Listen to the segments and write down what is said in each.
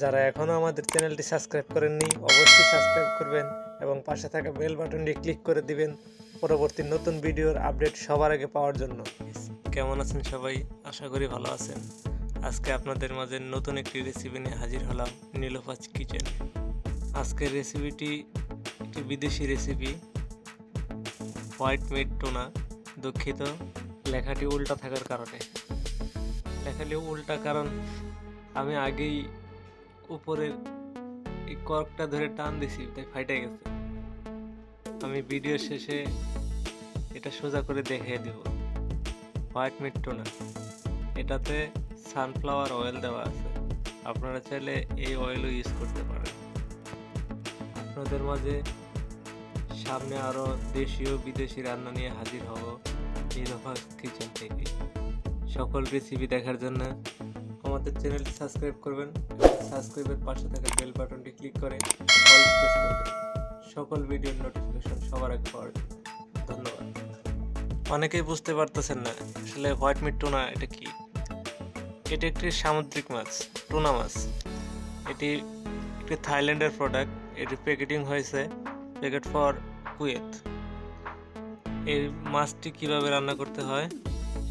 যারা এখনো আমাদের চ্যানেলটি সাবস্ক্রাইব করেননি অবশ্যই সাবস্ক্রাইব করবেন এবং পাশে থাকা বেল বাটনটি ক্লিক করে দিবেন পরবর্তী নতুন ভিডিওর আপডেট সবার আগে পাওয়ার জন্য। কেমন আছেন সবাই? আশা করি ভালো আছেন। আজকে আপনাদের মাঝে নতুন একটি রেসিপি নিয়ে হাজির হলাম নীলুফা কিচেন। আজকের রেসিপিটি একটি বিদেশি রেসিপি, হোয়াইট মিট টুনা। দুঃখিত, লেখাটি উল্টা থাকার কারণে। লেখাটি উল্টা কারণ আমি আগেই উপরের এই কর্কটা ধরে টান দিছি, তাই ফাইটে গেছে। আমি ভিডিও শেষে এটা সোজা করে দেখিয়ে দেব। হোয়াইট মিট টুনা, এটাতে সানফ্লাওয়ার অয়েল দেওয়া আছে। আপনারা চাইলে এই অয়েলও ইউজ করতে পারেন। আপনাদের মাঝে সামনে আরও দেশীয় বিদেশি রান্না নিয়ে হাজির হব নীলুফা কিচেন থেকে। সকল রেসিপি দেখার জন্য আমাদের চ্যানেলটি সাবস্ক্রাইব করবেন, সাবস্ক্রাইবের পাশে থাকা বেল বাটনটি ক্লিক করে অল প্রেস করবেন সকল ভিডিওর নোটিফিকেশন সবার আগে পাওয়ার জন্য। ধন্যবাদ। অনেকেই বুঝতে পারতেছেন না আসলে হোয়াইট মিট টুনা এটা কি। এটি একটি সামুদ্রিক মাছ, টুনা মাছ। এটি একটি থাইল্যান্ডের প্রোডাক্ট। এটি প্যাকেটিং হয়েছে প্যাকেট ফর কুয়েত। এই মাছটি কিভাবে রান্না করতে হয়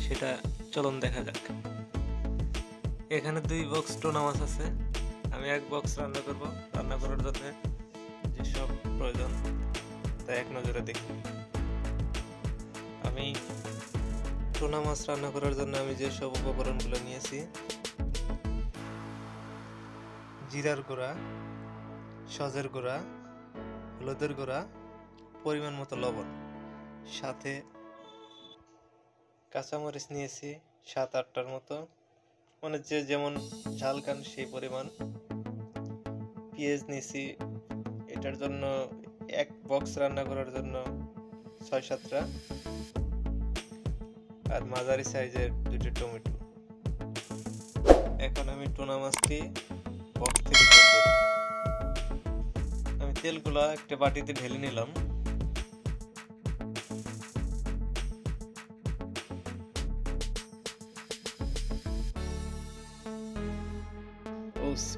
সেটা চলুন দেখা যাক। এখানে 2 বক্স টুনা মাছ আছে। আমি 1 বক্স রান্না করব। রান্না করার জন্য যেসব প্রয়োজন তা এক নজরে দেখি। আমি টুনা মাছ রান্না করার জন্য আমি যেসব উপকরণগুলো নিয়েছি: জিরার গুঁড়া, সজের গুঁড়া, হলুদের গুঁড়া, পরিমাণ মতো লবণ, সাথে কাঁচামরিচ নিয়েছি 7-8টার মতো, মানে যে যেমন ঝাল খান সেই পরিমাণ। পেঁয়াজ নিয়েছি এটার জন্য 1 বক্স রান্না করার জন্য 6-7টা, আর মাঝারি সাইজের 2টি টমেটো। এখন আমি টুনা মাছটি বক্স থেকে বের করব। আমি তেলগুলা একটা বাটিতে ঢেলে নিলাম।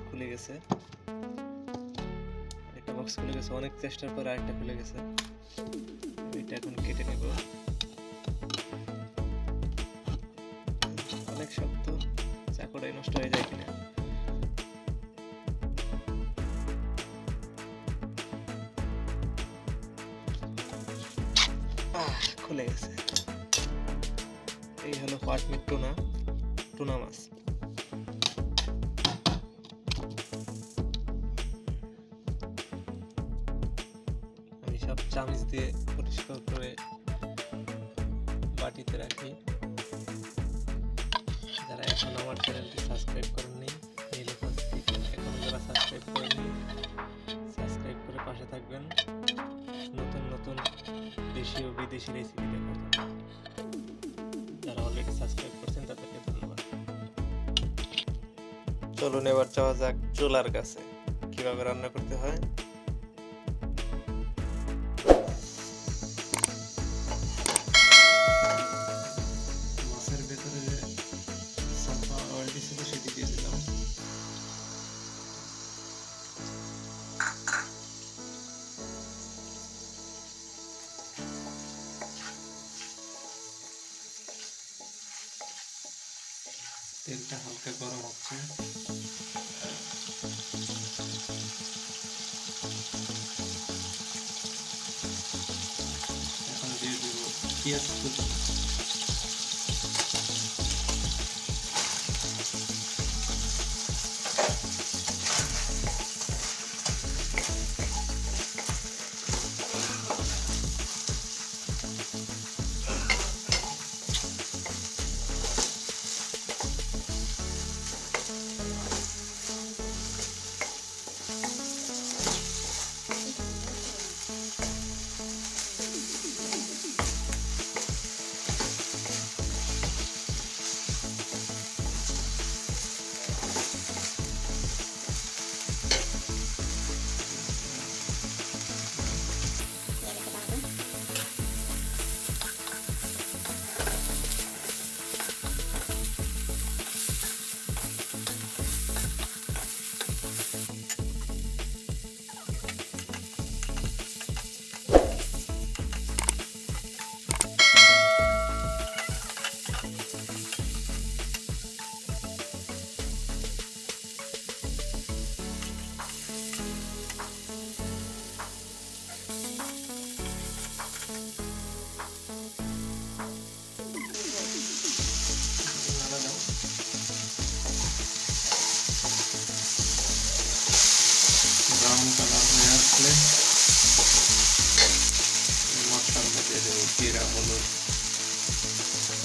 খুলে গেছে, একটা বক্স খুলে গেছে। অনেক চেষ্টার পর আরেকটা খুলে গেছে। এটা এখন কেটে নেব। অনেক শক্ত, চাকুটাই নষ্ট হয়ে যায় কিনা। খুলে গেছে। এই হলো হোয়াইট মিট টুনা, টুনা মাছ। সব চামচ দিয়ে পরিষ্কার করে বাটিতে রাখি। যারা এখন আমার চ্যানেলটি সাবস্ক্রাইব করেননি, নীলুফা কিচেন এখন যারা সাবস্ক্রাইব করেননি, সাবস্ক্রাইব করে পাশে থাকবেন নতুন নতুন দেশি ও বিদেশি রেসিপি দেখার জন্য। যারা অলরেডি সাবস্ক্রাইব করছেন তাদেরকে ধন্যবাদ। চলুন এবার যাওয়া যাক চুলার কাছে, কিভাবে রান্না করতে হয়। তেলটা হালকা গরম হচ্ছে। এখন দিয়ে দেব পেঁয়াজ কুচি।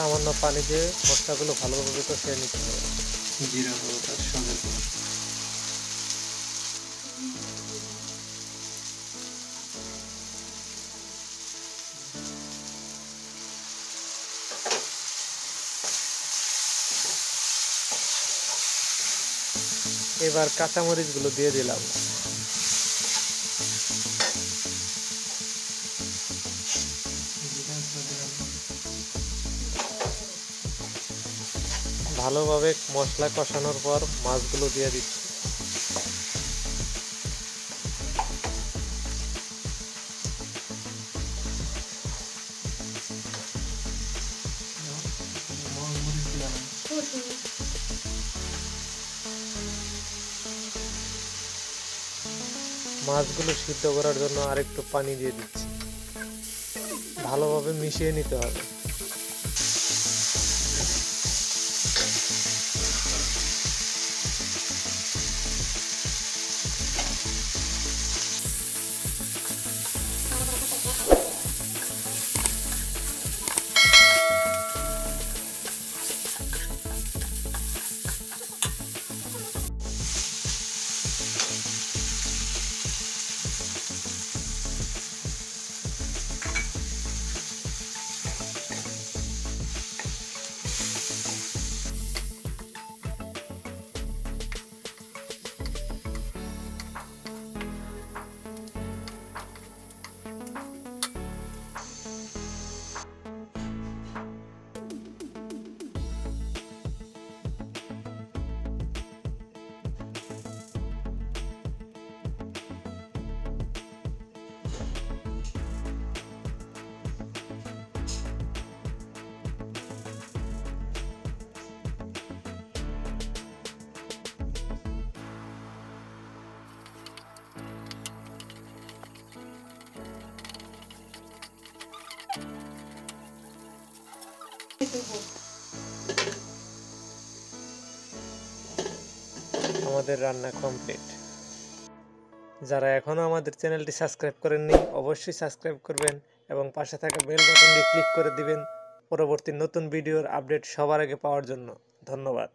সামান্য পানি দিয়ে মশলাগুলো ভালোভাবে কষিয়ে নিতে হবে। জিরা পাউডার সঙ্গে এবার কাঁচামরিচগুলো দিয়ে দিলাম। ভালোভাবে মশলা কষানোর পর মাছগুলো দিয়ে দিচ্ছি। মাছগুলো সিদ্ধ করার জন্য আরেকটু পানি দিয়ে দিচ্ছি। ভালোভাবে মিশিয়ে নিতে হবে। আমাদের রান্না কমপ্লিট। যারা এখনো আমাদের চ্যানেলটি সাবস্ক্রাইব করেননি অবশ্যই সাবস্ক্রাইব করবেন এবং পাশে থাকা বেল বাটনটি ক্লিক করে দিবেন পরবর্তী নতুন ভিডিওর আপডেট সবার আগে পাওয়ার জন্য। ধন্যবাদ।